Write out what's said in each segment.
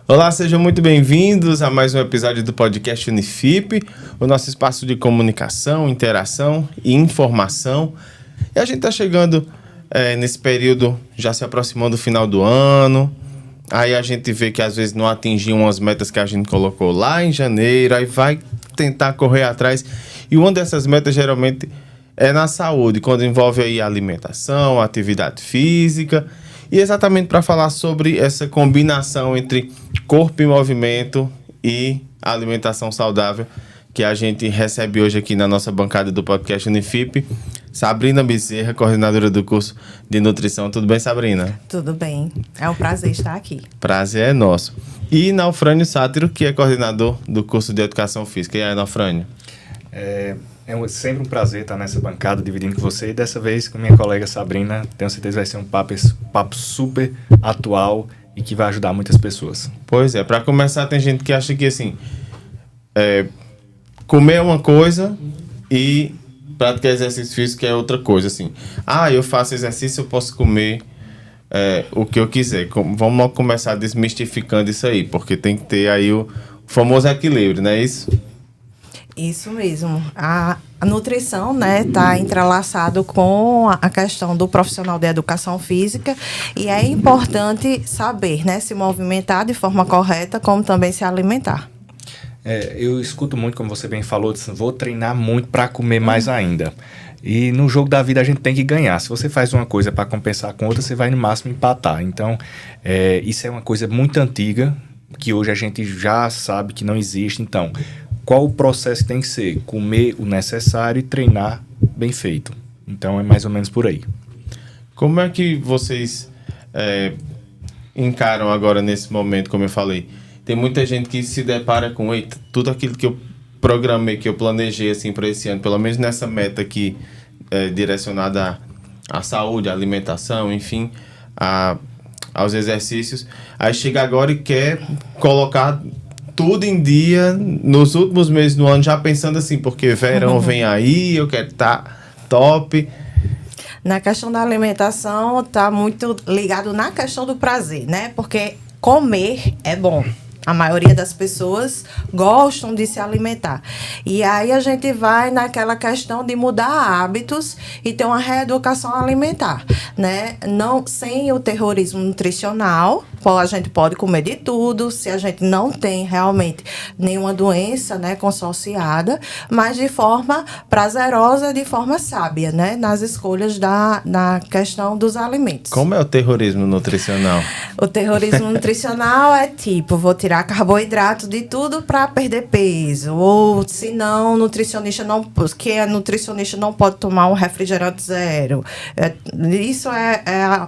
Olá, sejam muito bem-vindos a mais um episódio do podcast Unifip, o nosso espaço de comunicação, interação e informação. E a gente está chegando nesse período, já se aproximando do final do ano, aí a gente vê que às vezes não atingiu as metas que a gente colocou lá em janeiro, aí vai tentar correr atrás. E uma dessas metas geralmente é na saúde, quando envolve aí alimentação, atividade física. E exatamente para falar sobre essa combinação entre corpo e movimento e alimentação saudável que a gente recebe hoje aqui na nossa bancada do podcast Unifip, Sabrina Bezerra, coordenadora do curso de nutrição. Tudo bem, Sabrina? Tudo bem. É um prazer estar aqui. Prazer é nosso. E Naufrânio Sátiro, que é coordenador do curso de educação física. E aí, Naufrânio? É sempre um prazer estar nessa bancada dividindo com você, e dessa vez com minha colega Sabrina. Tenho certeza que vai ser um papo super atual e que vai ajudar muitas pessoas. Pois é, para começar, tem gente que acha que assim, comer é uma coisa e praticar exercício físico é outra coisa. Assim, eu faço exercício, eu posso comer o que eu quiser. Vamos começar desmistificando isso aí, porque tem que ter aí o famoso equilíbrio, não é isso? Isso mesmo. A nutrição, né, está entrelaçado com a questão do profissional de educação física, e é importante saber, né, se movimentar de forma correta, como também se alimentar. Eu escuto muito, como você bem falou, vou treinar muito para comer mais ainda. E no jogo da vida a gente tem que ganhar. Se você faz uma coisa para compensar com outra, você vai no máximo empatar. Então, isso é uma coisa muito antiga, que hoje a gente já sabe que não existe. Então, qual o processo tem que ser? Comer o necessário e treinar bem feito. Então, é mais ou menos por aí. Como é que vocês encaram agora nesse momento, como eu falei? Tem muita gente que se depara com tudo aquilo que eu programei, que eu planejei assim, para esse ano, pelo menos nessa meta aqui, direcionada à saúde, à alimentação, enfim, aos exercícios. Aí chega agora e quer colocar tudo em dia nos últimos meses do ano, já pensando assim, porque verão vem aí, eu quero estar top. Na questão da alimentação, está muito ligado na questão do prazer, né? Porque comer é bom. A maioria das pessoas gostam de se alimentar. E aí a gente vai naquela questão de mudar hábitos e ter uma reeducação alimentar, né? Não, sem o terrorismo nutricional, a gente pode comer de tudo, se a gente não tem realmente nenhuma doença, né, consociada, mas de forma prazerosa, de forma sábia, né? Nas escolhas na questão dos alimentos. Como é o terrorismo nutricional? O terrorismo nutricional é tipo, vou tirar carboidrato de tudo para perder peso. Ou, se não, nutricionista não pode tomar um refrigerante zero. Isso é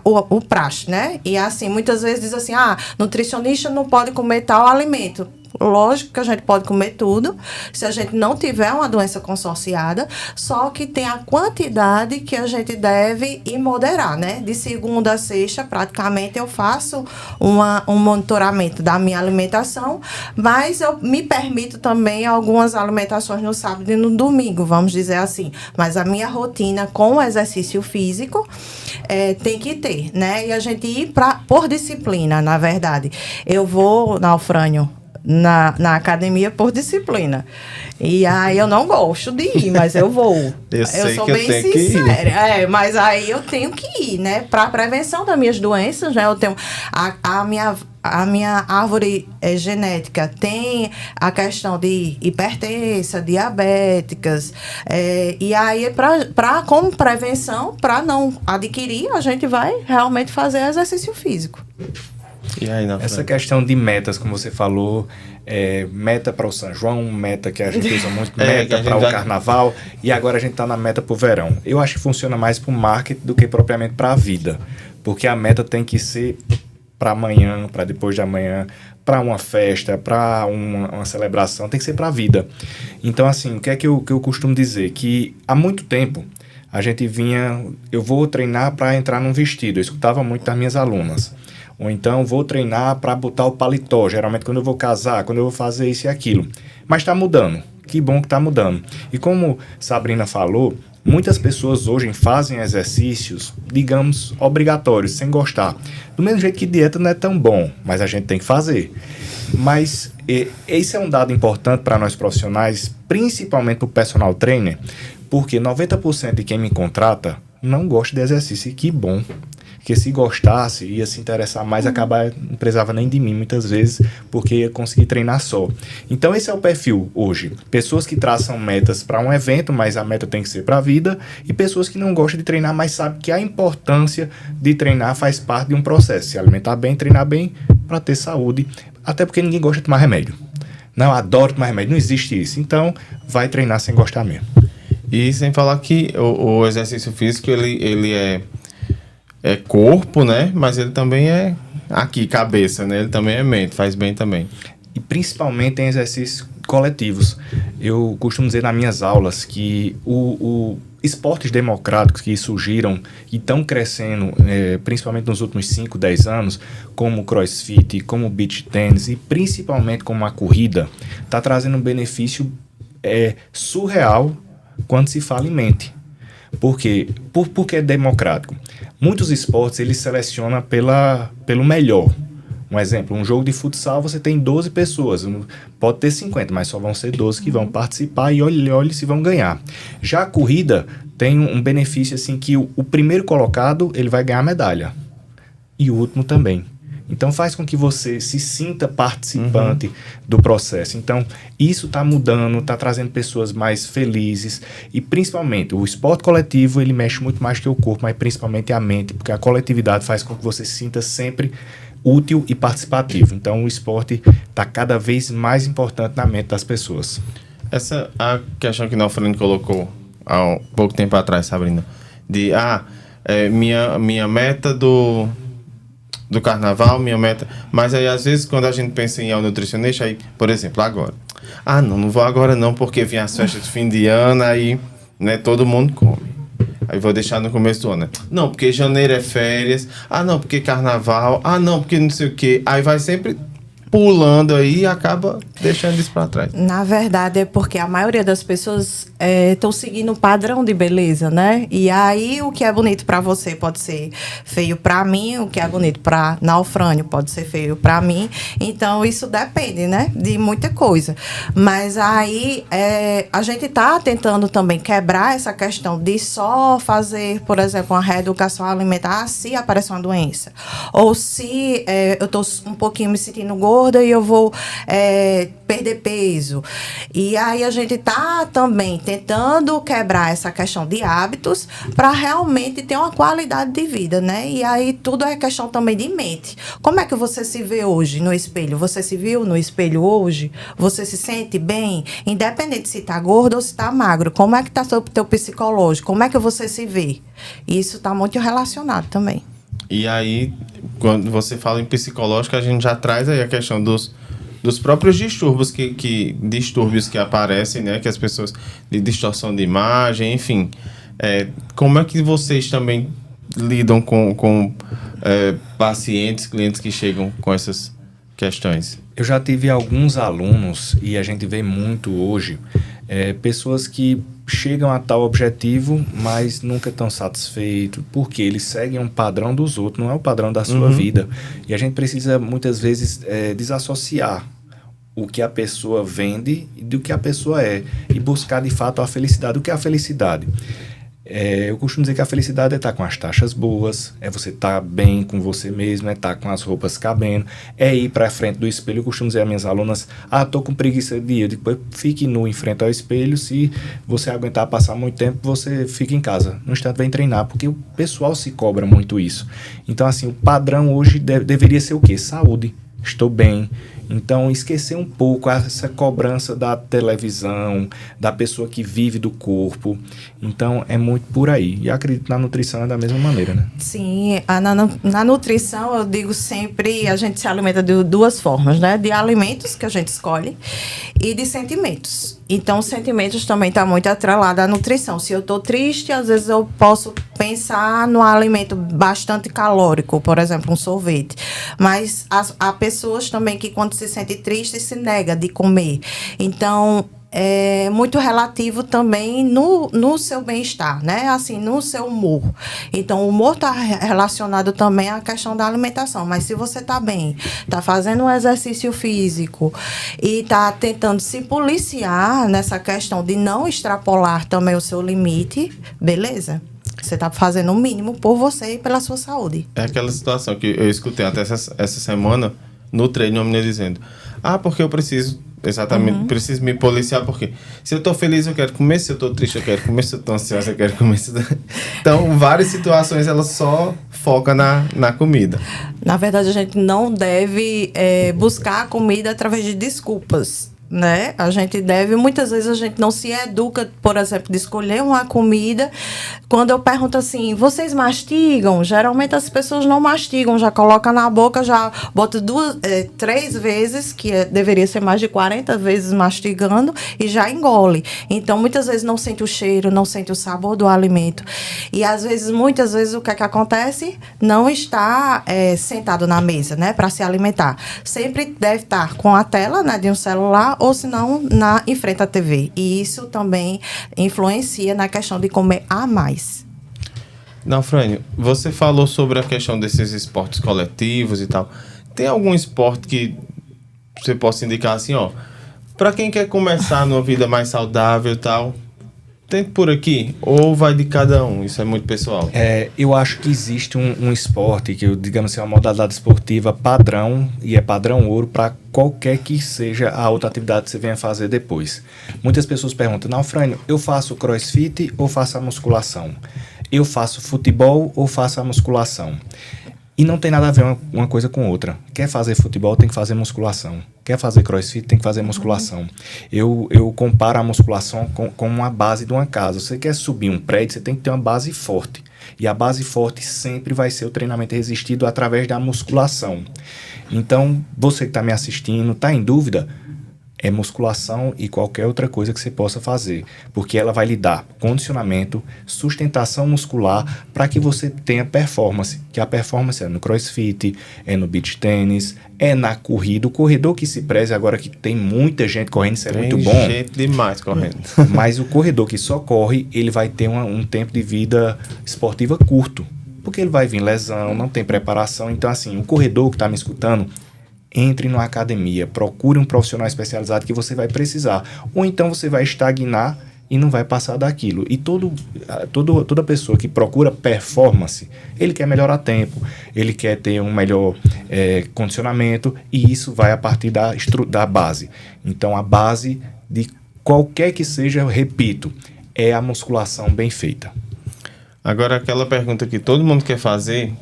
o praxe, né? E assim, muitas vezes diz assim, nutricionista não pode comer tal alimento. Lógico que a gente pode comer tudo, se a gente não tiver uma doença consorciada, só que tem a quantidade que a gente deve ir moderar, né? De segunda a sexta, praticamente, eu faço um monitoramento da minha alimentação, mas eu me permito também algumas alimentações no sábado e no domingo, vamos dizer assim. Mas a minha rotina com o exercício físico tem que ter, né? E a gente ir por disciplina, na verdade. Eu vou, Naufrânio, na academia por disciplina. E aí eu não gosto de ir, mas eu vou. Eu sou bem sincera. Mas aí eu tenho que ir, né? Para prevenção das minhas doenças, né? Eu tenho a minha árvore genética tem a questão de hipertensa, diabéticas, e aí como prevenção, para não adquirir, a gente vai realmente fazer exercício físico. E aí, essa questão de metas, como você falou, meta para o São João, meta que a gente usa muito, meta para o Carnaval, e agora a gente está na meta para o verão. Eu acho que funciona mais para o marketing do que propriamente para a vida, porque a meta tem que ser para amanhã, para depois de amanhã, para uma festa, para uma celebração, tem que ser para a vida. Então, assim, o que é que eu costumo dizer? Que há muito tempo a gente eu vou treinar para entrar num vestido, eu escutava muito das minhas alunas. Ou então vou treinar para botar o paletó, geralmente quando eu vou casar, quando eu vou fazer isso e aquilo. Mas está mudando. que bom que está mudando. E como Sabrina falou, muitas pessoas hoje fazem exercícios, digamos, obrigatórios, sem gostar. Do mesmo jeito que dieta não é tão bom, mas a gente tem que fazer. Mas esse é um dado importante para nós profissionais, principalmente para o personal trainer, porque 90% de quem me contrata não gosta de exercício, e que bom. Porque se gostasse, ia se interessar mais, não precisava nem de mim muitas vezes, porque ia conseguir treinar só. Então esse é o perfil hoje. Pessoas que traçam metas para um evento, mas a meta tem que ser para a vida, e pessoas que não gostam de treinar, mas sabem que a importância de treinar faz parte de um processo. Se alimentar bem, treinar bem, para ter saúde, até porque ninguém gosta de tomar remédio. Não, adoro tomar remédio, não existe isso. Então vai treinar sem gostar mesmo. E sem falar que o exercício físico, ele é corpo, né? Mas ele também é aqui, cabeça, né? Ele também é mente, faz bem também. E principalmente em exercícios coletivos. Eu costumo dizer nas minhas aulas que esportes democráticos que surgiram e estão crescendo, principalmente nos últimos 5, 10 anos, como o crossfit, como o beach tennis e principalmente como a corrida, está trazendo um benefício surreal quando se fala em mente. Por quê? Porque é democrático. Muitos esportes, eles selecionam pelo melhor. Um exemplo, um jogo de futsal, você tem 12 pessoas. Pode ter 50, mas só vão ser 12 que vão participar e olhe se vão ganhar. Já a corrida tem um benefício assim que o primeiro colocado, ele vai ganhar a medalha. E o último também. Então faz com que você se sinta participante do processo. Então isso está mudando, está trazendo pessoas mais felizes e principalmente o esporte coletivo, ele mexe muito mais que o corpo, mas principalmente a mente, porque a coletividade faz com que você se sinta sempre útil e participativo. Então o esporte está cada vez mais importante na mente das pessoas. Essa a questão que o Nalfrani colocou há um pouco tempo atrás, Sabrina, de minha meta do carnaval, minha meta. Mas aí, às vezes, quando a gente pensa em ir ao nutricionista, aí, por exemplo, agora. Não vou agora não, porque vem as festas de fim de ano, aí, né, todo mundo come. Aí vou deixar no começo do ano, né? Não, porque janeiro é férias. Não, porque carnaval. Não, porque não sei o quê. Aí vai sempre pulando aí e acaba deixando isso para trás. Na verdade, é porque a maioria das pessoas estão seguindo o padrão de beleza, né? E aí, o que é bonito para você pode ser feio para mim, o que é bonito para Nalfrânio pode ser feio para mim. Então, isso depende, né? De muita coisa. Mas aí, a gente está tentando também quebrar essa questão de só fazer, por exemplo, uma reeducação alimentar se aparece uma doença. Ou se eu estou um pouquinho me sentindo gorda e eu vou perder peso. E aí a gente está também tentando quebrar essa questão de hábitos para realmente ter uma qualidade de vida, né? E aí tudo é questão também de mente. Como é que você se vê hoje no espelho? Você se viu no espelho hoje? Você se sente bem? Independente se está gordo ou se está magro. Como é que está o teu psicológico? Como é que você se vê? Isso está muito relacionado também. E aí, quando você fala em psicológico, a gente já traz aí a questão dos próprios distúrbios distúrbios que aparecem, né? Que as pessoas, de distorção de imagem, enfim. Como é que vocês também lidam com pacientes, clientes que chegam com essas questões? Eu já tive alguns alunos, e a gente vê muito hoje, pessoas que chegam a tal objetivo, mas nunca estão satisfeitos, porque eles seguem um padrão dos outros, não é o padrão da sua vida. E a gente precisa, muitas vezes, desassociar o que a pessoa vende do que a pessoa é, e buscar, de fato, a felicidade. O que é a felicidade? Eu costumo dizer que a felicidade é estar com as taxas boas, é você estar bem com você mesmo, é estar com as roupas cabendo, é ir para frente do espelho. Eu costumo dizer às minhas alunas, estou com preguiça de ir. Depois fique nu em frente ao espelho. Se você aguentar passar muito tempo, você fica em casa. No instante vem treinar, porque o pessoal se cobra muito isso. Então, assim, o padrão hoje deveria ser o quê? Saúde. Estou bem. Então, esquecer um pouco essa cobrança da televisão, da pessoa que vive do corpo. Então, é muito por aí. E acredito na nutrição é da mesma maneira, né? Sim, na nutrição, eu digo sempre, a gente se alimenta de duas formas, né? De alimentos, que a gente escolhe, e de sentimentos. Então, os sentimentos também estão muito atrelados à nutrição. Se eu estou triste, às vezes eu posso pensar num alimento bastante calórico, por exemplo, um sorvete. Mas há pessoas também que, quando se sente triste, se nega de comer. Então, é muito relativo também no seu bem-estar, né? Assim, no seu humor. Então, o humor está relacionado também à questão da alimentação. Mas se você está bem, está fazendo um exercício físico e está tentando se policiar nessa questão de não extrapolar também o seu limite, beleza? Você está fazendo o mínimo por você e pela sua saúde. É aquela situação que eu escutei até essa semana no treino, uma menina dizendo: porque eu preciso, exatamente, preciso me policiar, porque se eu tô feliz eu quero comer, se eu tô triste eu quero comer, se eu tô ansiosa eu quero comer. Então, várias situações ela só foca na comida. Na verdade, a gente não deve buscar a comida através de desculpas, né? A gente deve, muitas vezes a gente não se educa, por exemplo, de escolher uma comida. Quando eu pergunto assim, vocês mastigam? Geralmente as pessoas não mastigam, já coloca na boca, já bota 3 vezes, que deveria ser mais de 40 vezes mastigando, e já engole. Então, muitas vezes não sente o cheiro, não sente o sabor do alimento. E muitas vezes, o que é que acontece? Não está sentado na mesa, né, para se alimentar. Sempre deve estar com a tela, né, de um celular, ou se não, em frente à TV. E isso também influencia na questão de comer a mais. Não, Frânio, você falou sobre a questão desses esportes coletivos e tal. Tem algum esporte que você possa indicar assim, para quem quer começar numa vida mais saudável e tal, tente por aqui, ou vai de cada um? Isso é muito pessoal. Eu acho que existe um esporte, digamos assim, uma modalidade esportiva padrão, e é padrão ouro para qualquer que seja a outra atividade que você venha fazer depois. Muitas pessoas perguntam: não, Frânio, eu faço crossfit ou faço a musculação? Eu faço futebol ou faço a musculação? E não tem nada a ver uma coisa com outra. Quer fazer futebol, tem que fazer musculação. Quer fazer crossfit, tem que fazer musculação. Eu comparo a musculação com uma base de uma casa. Você quer subir um prédio, você tem que ter uma base forte. E a base forte sempre vai ser o treinamento resistido através da musculação. Então, você que está me assistindo, está em dúvida? É musculação e qualquer outra coisa que você possa fazer, porque ela vai lhe dar condicionamento, sustentação muscular para que você tenha performance, que a performance é no crossfit, é no beach tênis, é na corrida. O corredor que se preze agora, que tem muita gente correndo, isso é muito bom. Tem gente demais correndo. Mas o corredor que só corre, ele vai ter um tempo de vida esportiva curto, porque ele vai vir lesão, não tem preparação. Então, assim, o corredor que está me escutando, entre numa academia, procure um profissional especializado que você vai precisar. Ou então você vai estagnar e não vai passar daquilo. E toda pessoa que procura performance, ele quer melhorar tempo, ele quer ter um melhor condicionamento, e isso vai a partir da base. Então, a base de qualquer que seja, eu repito, é a musculação bem feita. Agora, aquela pergunta que todo mundo quer fazer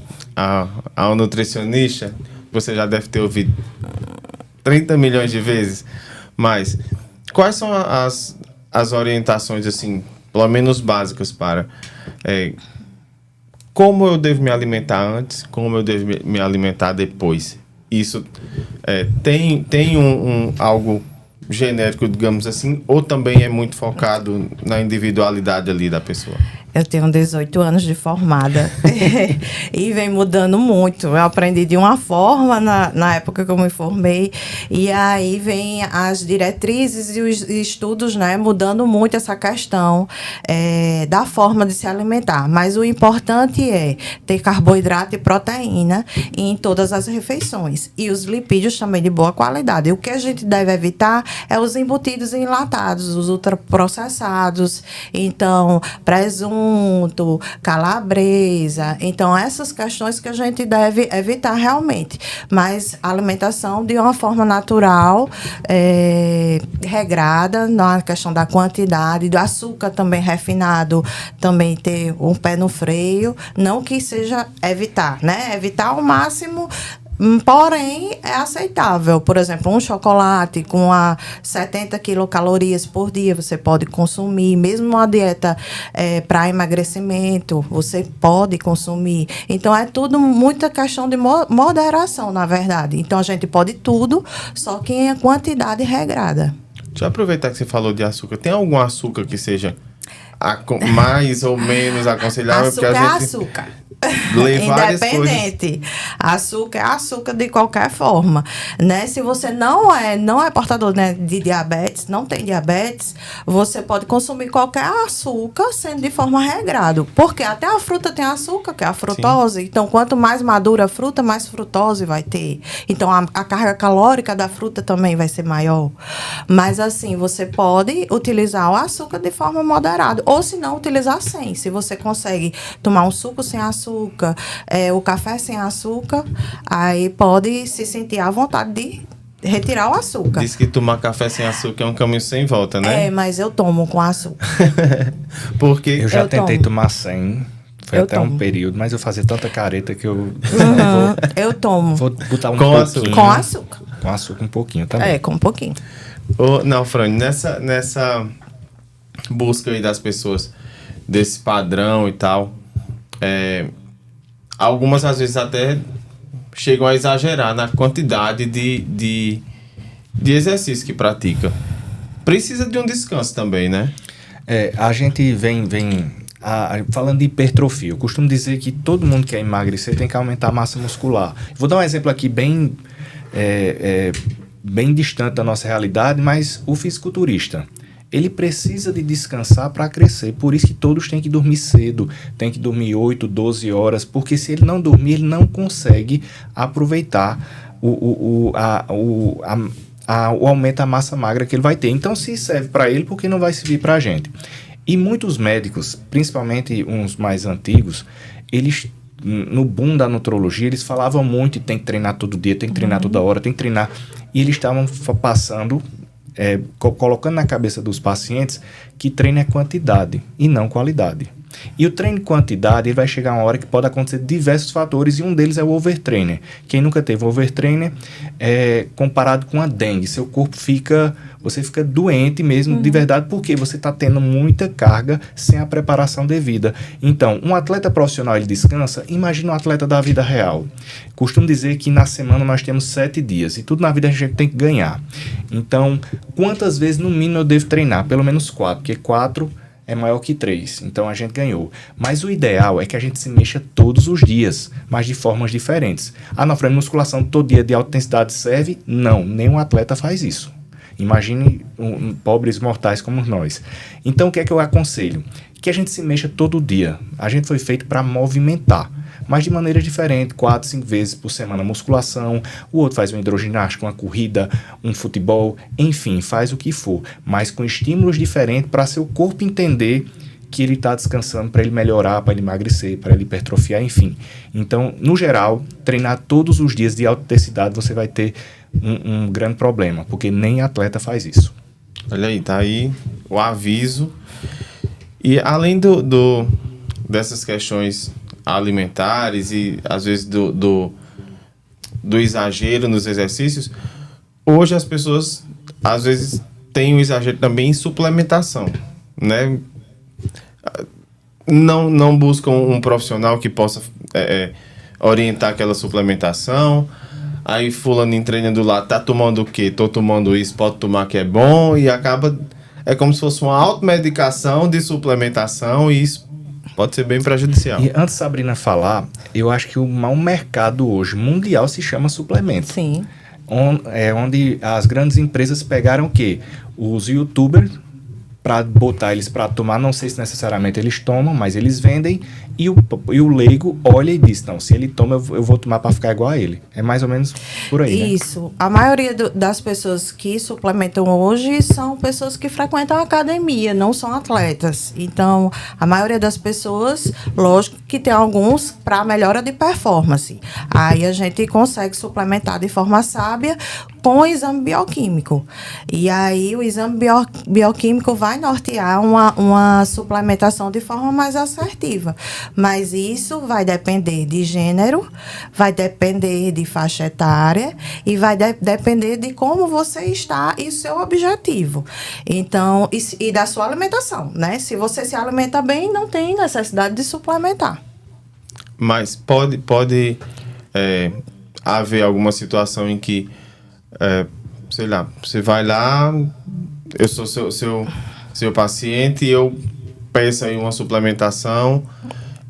ao nutricionista, você já deve ter ouvido 30 milhões de vezes, mas quais são as orientações, assim, pelo menos básicas, para como eu devo me alimentar antes, como eu devo me alimentar depois? Isso tem algo genérico, digamos assim, ou também é muito focado na individualidade ali da pessoa? Eu tenho 18 anos de formada e vem mudando muito. Eu aprendi de uma forma na época que eu me formei, e aí vem as diretrizes e os estudos, né, mudando muito essa questão da forma de se alimentar. Mas o importante é ter carboidrato e proteína em todas as refeições, e os lipídios também de boa qualidade. E o que a gente deve evitar é os embutidos e enlatados, os ultraprocessados, então presunto, calabresa. Então, essas questões que a gente deve evitar realmente. Mas a alimentação de uma forma natural, regrada, na questão da quantidade, do açúcar também refinado, também ter um pé no freio. Não que seja evitar, né? Evitar ao máximo. Porém, é aceitável. Por exemplo, um chocolate com 70 quilocalorias por dia você pode consumir. Mesmo uma dieta para emagrecimento, você pode consumir. Então, é tudo muita questão de moderação, na verdade. Então, a gente pode tudo, só que em quantidade regrada. Deixa eu aproveitar que você falou de açúcar. Tem algum açúcar que seja mais ou menos aconselhável? Açúcar é açúcar. ler várias coisas. Independente. Açúcar é açúcar de qualquer forma, né? Se você não é portador, né, de diabetes, não tem diabetes, você pode consumir qualquer açúcar sendo de forma regrada. Porque até a fruta tem açúcar, que é a frutose. Sim. Então, quanto mais madura a fruta, mais frutose vai ter. Então, a carga calórica da fruta também vai ser maior. Mas, assim, você pode utilizar o açúcar de forma moderada. Ou, se não, utilizar sem. Se você consegue tomar um suco sem açúcar, o café sem açúcar, aí pode se sentir à vontade de retirar o açúcar. Diz que tomar café sem açúcar é um caminho sem volta, né? Mas eu tomo com açúcar. Porque eu já tentei tomar sem. Foi até um período, mas eu fazia tanta careta que eu... eu tomo. Vou botar um com pouquinho. Açúcar. Com açúcar. Com açúcar um pouquinho também. Com um pouquinho. Não, Fran, nessa busca aí das pessoas desse padrão e tal, algumas às vezes até chegam a exagerar na quantidade de exercício que pratica. Precisa de um descanso também, né? A gente vem falando de hipertrofia. Eu costumo dizer que todo mundo que quer emagrecer tem que aumentar a massa muscular. Vou dar um exemplo aqui bem distante da nossa realidade, mas o fisiculturista, ele precisa de descansar para crescer. Por isso que todos têm que dormir cedo, tem que dormir 8, 12 horas, porque se ele não dormir, ele não consegue aproveitar o aumento da massa magra que ele vai ter. Então, se serve para ele, por que não vai servir para a gente? E muitos médicos, principalmente uns mais antigos, eles, no boom da nutrologia, eles falavam muito, tem que treinar todo dia, tem que treinar toda hora, tem que treinar. E eles estavam passando... colocando na cabeça dos pacientes que treino é quantidade e não qualidade. E o treino em quantidade, ele vai chegar uma hora que pode acontecer diversos fatores, e um deles é o overtrainer. Quem nunca teve overtrainer, comparado com a dengue, seu corpo você fica doente mesmo, de verdade, porque você está tendo muita carga sem a preparação devida. Então, um atleta profissional, ele descansa, imagina um atleta da vida real. Costumo dizer que na semana nós temos 7 dias, e tudo na vida a gente tem que ganhar. Então, quantas vezes no mínimo eu devo treinar? Pelo menos 4, porque 4 é maior que 3, então a gente ganhou. Mas o ideal é que a gente se mexa todos os dias, mas de formas diferentes. Fran, musculação todo dia de alta intensidade serve? Não, nenhum atleta faz isso. Imagine pobres mortais como nós. Então, o que é que eu aconselho? Que a gente se mexa todo dia. A gente foi feito para movimentar, mas de maneira diferente, 4, 5 vezes por semana musculação, o outro faz uma hidroginástica, uma corrida, um futebol, enfim, faz o que for, mas com estímulos diferentes para seu corpo entender que ele está descansando, para ele melhorar, para ele emagrecer, para ele hipertrofiar, enfim. Então, no geral, treinar todos os dias de alta intensidade, você vai ter um grande problema, porque nem atleta faz isso. Olha aí, tá aí o aviso. E além dessas questões alimentares e às vezes do exagero nos exercícios, hoje as pessoas às vezes têm um exagero também em suplementação, né? Não buscam um profissional que possa orientar aquela suplementação. Aí fulano treina do lado, tá tomando o quê? Tô tomando isso, pode tomar que é bom, e acaba... É como se fosse uma automedicação de suplementação, e isso pode ser bem prejudicial. E antes da Sabrina falar, eu acho que o maior mercado hoje mundial se chama suplemento. Sim. Onde as grandes empresas pegaram o quê? Os youtubers, para botar eles para tomar, não sei se necessariamente eles tomam, mas eles vendem, e o leigo olha e diz, não, se ele toma, eu vou tomar para ficar igual a ele. É mais ou menos por aí, Isso. Né? A maioria das pessoas que suplementam hoje são pessoas que frequentam a academia, não são atletas. Então, a maioria das pessoas, lógico que tem alguns para melhora de performance. Aí a gente consegue suplementar de forma sábia com o exame bioquímico. E aí o exame bioquímico vai nortear uma suplementação de forma mais assertiva. Mas isso vai depender de gênero, vai depender de faixa etária e vai depender de como você está e seu objetivo. Então, e da sua alimentação, né? Se você se alimenta bem, não tem necessidade de suplementar. Mas pode haver alguma situação em que, sei lá, você vai lá, eu sou seu paciente e eu peço aí uma suplementação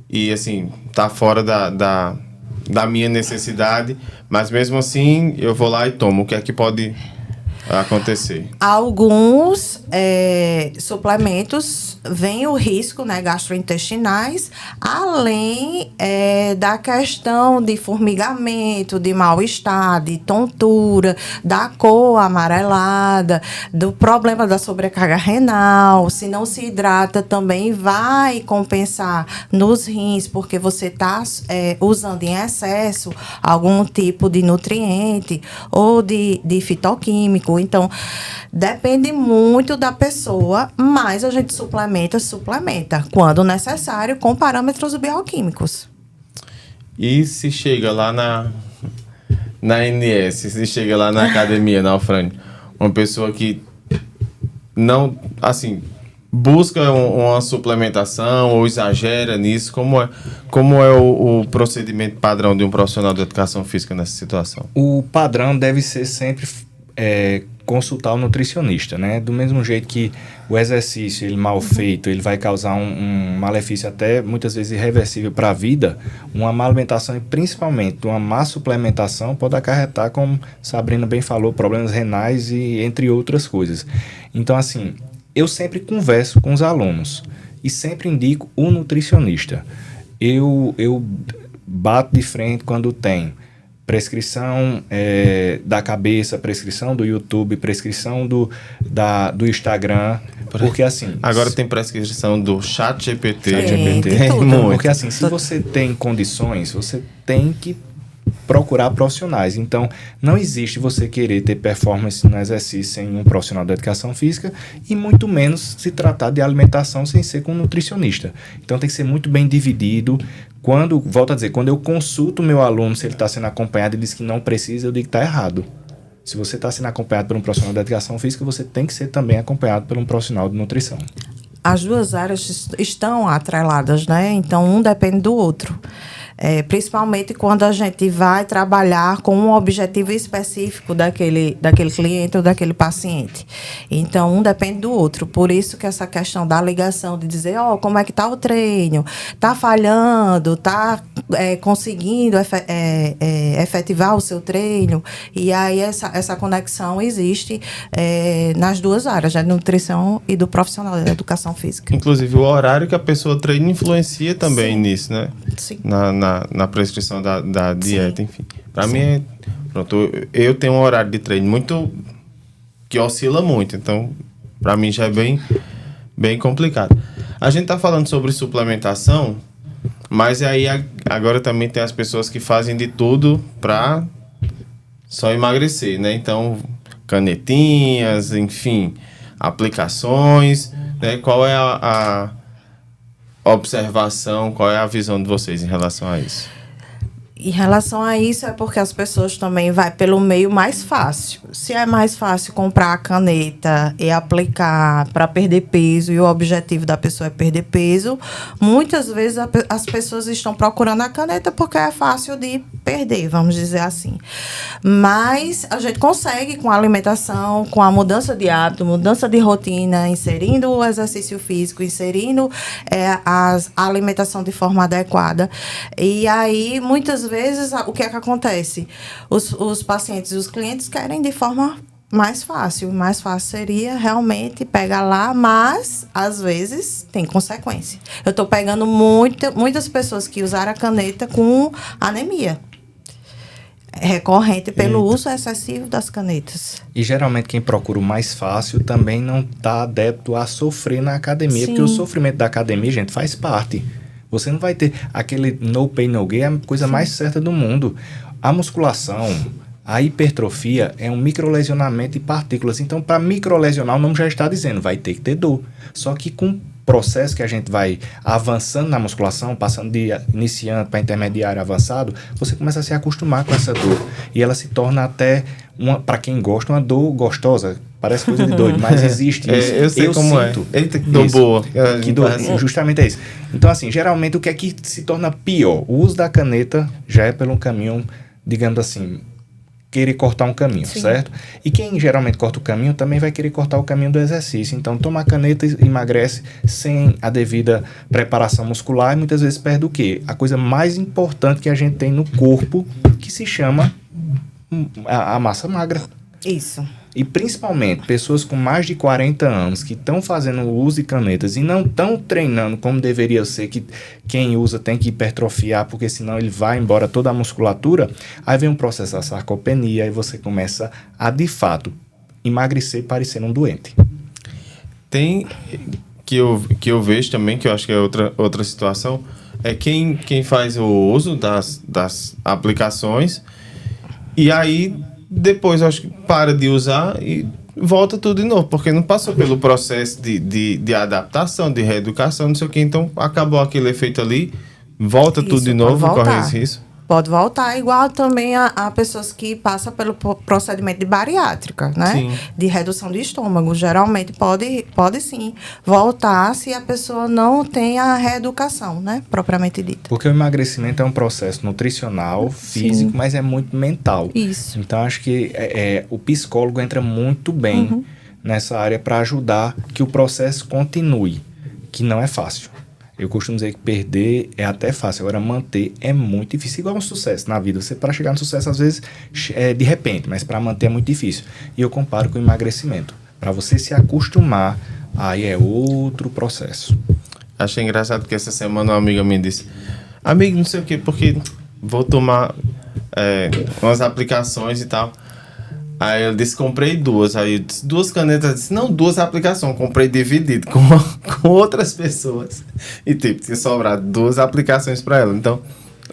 e assim, tá fora da minha necessidade, mas mesmo assim eu vou lá e tomo. O que é que pode acontecer? Alguns suplementos vêm o risco, né, gastrointestinais, além da questão de formigamento, de mal-estar, de tontura, da cor amarelada, do problema da sobrecarga renal. Se não se hidrata, também vai compensar nos rins, porque você está usando em excesso algum tipo de nutriente ou de fitoquímico. Então, depende muito da pessoa, mas a gente suplementa quando necessário com parâmetros bioquímicos. E se chega lá na NS, se chega lá na academia, na Alfrânio, uma pessoa que não, assim, busca uma suplementação ou exagera nisso, como é o procedimento padrão de um profissional de educação física nessa situação? O padrão deve ser sempre consultar o nutricionista, né? Do mesmo jeito que o exercício, ele mal feito, ele vai causar um malefício até muitas vezes irreversível para a vida, uma má alimentação e principalmente uma má suplementação pode acarretar, como Sabrina bem falou, problemas renais e entre outras coisas. Então, assim, eu sempre converso com os alunos e sempre indico o nutricionista. Eu bato de frente quando tem prescrição da cabeça, prescrição do YouTube, prescrição do Instagram, porque assim... Agora tem prescrição do ChatGPT. Porque assim, se você tem condições, você tem que procurar profissionais. Então, não existe você querer ter performance no exercício sem um profissional da educação física e muito menos se tratar de alimentação sem ser com um nutricionista. Então, tem que ser muito bem dividido. Volto a dizer, quando eu consulto o meu aluno, se ele está sendo acompanhado e diz que não precisa, eu digo que está errado. Se você está sendo acompanhado por um profissional da educação física, você tem que ser também acompanhado por um profissional de nutrição. As duas áreas estão atreladas, né? Então, um depende do outro. Principalmente quando a gente vai trabalhar com um objetivo específico daquele cliente ou daquele paciente. Então, um depende do outro. Por isso que essa questão da ligação, de dizer, como é que está o treino? Está falhando? Está conseguindo efetivar o seu treino? E aí, essa conexão existe nas duas áreas, da nutrição e do profissional da educação física. Inclusive, o horário que a pessoa treina influencia também nisso, né? Sim. Na prescrição da dieta, enfim. Para Sim. mim, pronto, eu tenho um horário de treino que oscila muito, então para mim já é bem complicado. A gente tá falando sobre suplementação, mas aí agora também tem as pessoas que fazem de tudo para só emagrecer, né? Então, canetinhas, enfim, aplicações, né? Qual é a observação, qual é a visão de vocês em relação a isso? Em relação a isso, é porque as pessoas também vão pelo meio mais fácil. Se é mais fácil comprar a caneta e aplicar para perder peso, e o objetivo da pessoa é perder peso, muitas vezes as pessoas estão procurando a caneta porque é fácil de perder, vamos dizer assim. Mas a gente consegue, com a alimentação, com a mudança de hábito, mudança de rotina, inserindo o exercício físico, inserindo a alimentação de forma adequada. E aí, muitas vezes, o que é que acontece? Os pacientes e os clientes querem de forma mais fácil. Mais fácil seria realmente pegar lá, mas, às vezes, tem consequência. Eu estou pegando muitas pessoas que usaram a caneta com anemia recorrente pelo uso excessivo das canetas. E geralmente quem procura o mais fácil também não está adepto a sofrer na academia, Sim. porque o sofrimento da academia, gente, faz parte. Você não vai ter aquele no pain, no gain, é a coisa mais certa do mundo. A musculação, a hipertrofia é um microlesionamento de partículas. Então, para microlesionar, o nome já está dizendo, vai ter que ter dor. Só que com o processo que a gente vai avançando na musculação, passando de iniciante para intermediário avançado, você começa a se acostumar com essa dor. E ela se torna até, para quem gosta, uma dor gostosa. Parece coisa de doido, mas existe isso. Eu sei como sinto. Eita, que dor boa. Que dor, justamente é isso. Então, assim, geralmente o que é que se torna pior? O uso da caneta já é pelo caminho, digamos assim, querer cortar um caminho, Sim. certo? E quem geralmente corta o caminho também vai querer cortar o caminho do exercício. Então, toma a caneta e emagrece sem a devida preparação muscular e muitas vezes perde o quê? A coisa mais importante que a gente tem no corpo, que se chama a massa magra. Isso. E principalmente pessoas com mais de 40 anos que estão fazendo uso de canetas e não estão treinando como deveria ser, que quem usa tem que hipertrofiar, porque senão ele vai embora toda a musculatura, aí vem um processo da sarcopenia e você começa a, de fato, emagrecer parecendo um doente. Tem que eu vejo também, que eu acho que é outra situação, é quem faz o uso das aplicações e aí depois eu acho que para de usar e volta tudo de novo, porque não passou pelo processo de adaptação, de reeducação, não sei o que, então acabou aquele efeito ali, volta tudo de novo, corre esse risco. Pode voltar, igual também a pessoas que passam pelo procedimento de bariátrica, né? Sim. De redução de estômago. Geralmente pode sim voltar se a pessoa não tem a reeducação, né? Propriamente dita. Porque o emagrecimento é um processo nutricional, físico, mas é muito mental. Isso. Então, acho que o psicólogo entra muito bem nessa área para ajudar que o processo continue, que não é fácil. Eu costumo dizer que perder é até fácil, agora manter é muito difícil. Igual um sucesso na vida. Você, para chegar no sucesso, às vezes, é de repente, mas para manter é muito difícil. E eu comparo com o emagrecimento. Para você se acostumar, aí é outro processo. Achei engraçado que essa semana uma amiga me disse: amigo, não sei o que, porque vou tomar umas aplicações e tal. Aí eu disse, comprei duas. Aí eu disse, 2 canetas. Eu disse, não, 2 aplicações. Comprei dividido com outras pessoas. E tipo, tinha sobrado 2 aplicações para ela. Então,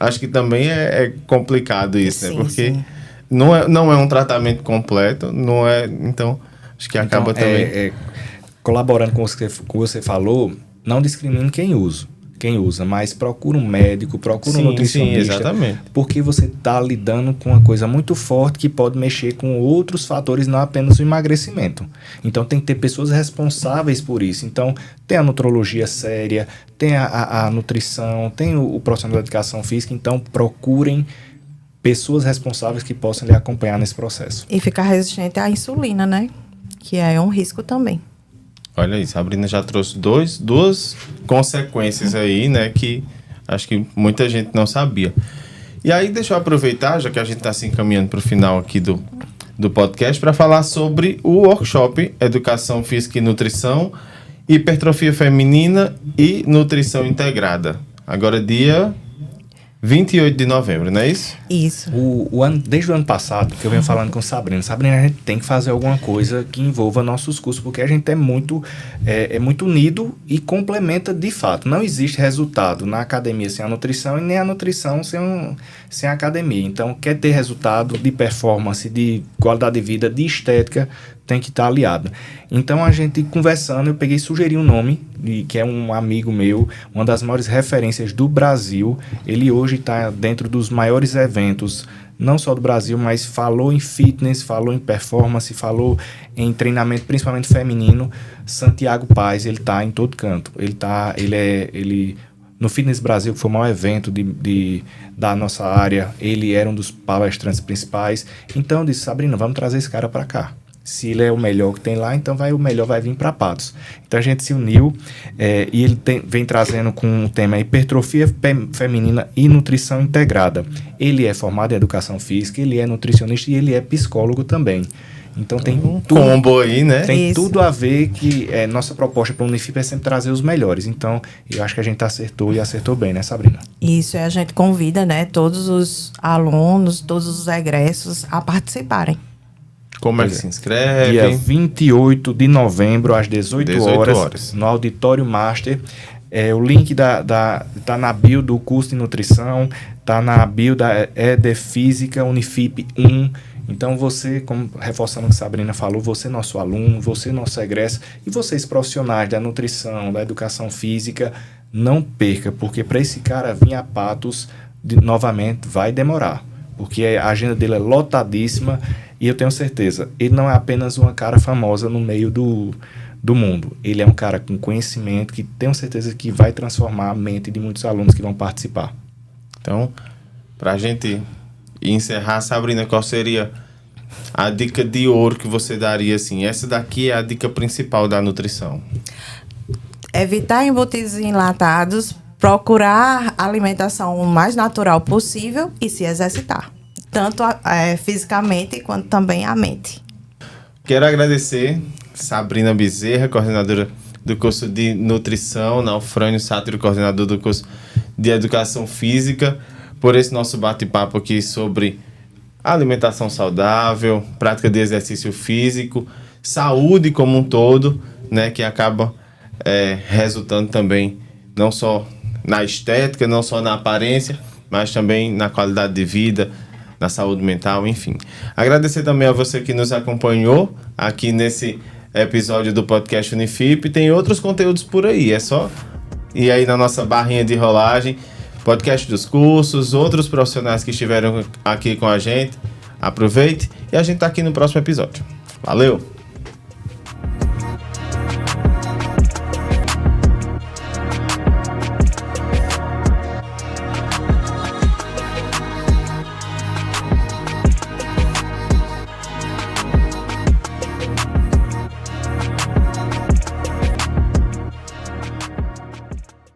acho que também é complicado isso, Sim, né? Porque sim. não é um tratamento completo, não é... Então, acho que acaba Então, também... colaborando com o que você falou, não discrimine quem usa, mas procura um médico, procura um nutricionista. Sim, exatamente. Porque você está lidando com uma coisa muito forte que pode mexer com outros fatores, não apenas o emagrecimento. Então tem que ter pessoas responsáveis por isso. Então tem a nutrologia séria, tem a nutrição, tem o profissional da educação física. Então procurem pessoas responsáveis que possam lhe acompanhar nesse processo. E ficar resistente à insulina, né? Que é um risco também. Olha aí, Sabrina já trouxe duas consequências aí, né, que acho que muita gente não sabia. E aí, deixa eu aproveitar, já que a gente está se encaminhando para o final aqui do podcast, para falar sobre o workshop Educação Física e Nutrição, Hipertrofia Feminina e Nutrição Integrada. Agora, dia 28 de novembro, não é isso? Isso. Desde o ano passado, que eu venho falando com Sabrina, a gente tem que fazer alguma coisa que envolva nossos cursos, porque a gente é muito unido e complementa de fato. Não existe resultado na academia sem a nutrição e nem a nutrição sem a academia. Então, quer ter resultado de performance, de qualidade de vida, de estética, tem que estar aliado. Então, a gente conversando, eu peguei e sugeri um nome, que é um amigo meu, uma das maiores referências do Brasil. Ele hoje está dentro dos maiores eventos, não só do Brasil, mas falou em fitness, falou em performance, falou em treinamento, principalmente feminino. Santiago Paz, ele está em todo canto. Ele no Fitness Brasil, que foi o maior evento da nossa área, ele era um dos palestrantes principais. Então, eu disse, Sabrina, vamos trazer esse cara para cá. Se ele é o melhor que tem lá, então o melhor vai vir para Patos. Então a gente se uniu e ele vem trazendo com o tema hipertrofia feminina e nutrição integrada. Ele é formado em educação física, ele é nutricionista e ele é psicólogo também. Então tem combo aí, né? Tem tudo a ver que nossa proposta para o Unifip é sempre trazer os melhores. Então eu acho que a gente acertou e acertou bem, né, Sabrina? Isso, a gente convida, né, todos os alunos, todos os egressos a participarem. Como é que se inscreve? Dia 28 de novembro, às 18 horas, no Auditório Master. O link tá na bio do curso de nutrição, tá na bio da ED Física Unifip 1. Então você, como reforçando o que a Sabrina falou, você nosso aluno, você nosso egresso e vocês profissionais da nutrição, da educação física, não perca, porque para esse cara vir a Patos novamente vai demorar. Porque a agenda dele é lotadíssima e eu tenho certeza, ele não é apenas uma cara famosa no meio do mundo. Ele é um cara com conhecimento que tenho certeza que vai transformar a mente de muitos alunos que vão participar. Então, para a gente encerrar, Sabrina, qual seria a dica de ouro que você daria, assim, essa daqui é a dica principal da nutrição? Evitar embutidos enlatados, procurar a alimentação o mais natural possível e se exercitar. Tanto fisicamente quanto também a mente. Quero agradecer Sabrina Bezerra, coordenadora do curso de nutrição, Naufrânio Sátiro, coordenador do curso de educação física, por esse nosso bate-papo aqui sobre alimentação saudável, prática de exercício físico, saúde como um todo, né, que acaba resultando também não só na estética, não só na aparência, mas também na qualidade de vida, na saúde mental, enfim. Agradecer também a você que nos acompanhou aqui nesse episódio do podcast Unifip. Tem outros conteúdos por aí, é só ir aí na nossa barrinha de rolagem, podcast dos cursos, outros profissionais que estiveram aqui com a gente. Aproveite e a gente tá aqui no próximo episódio. Valeu!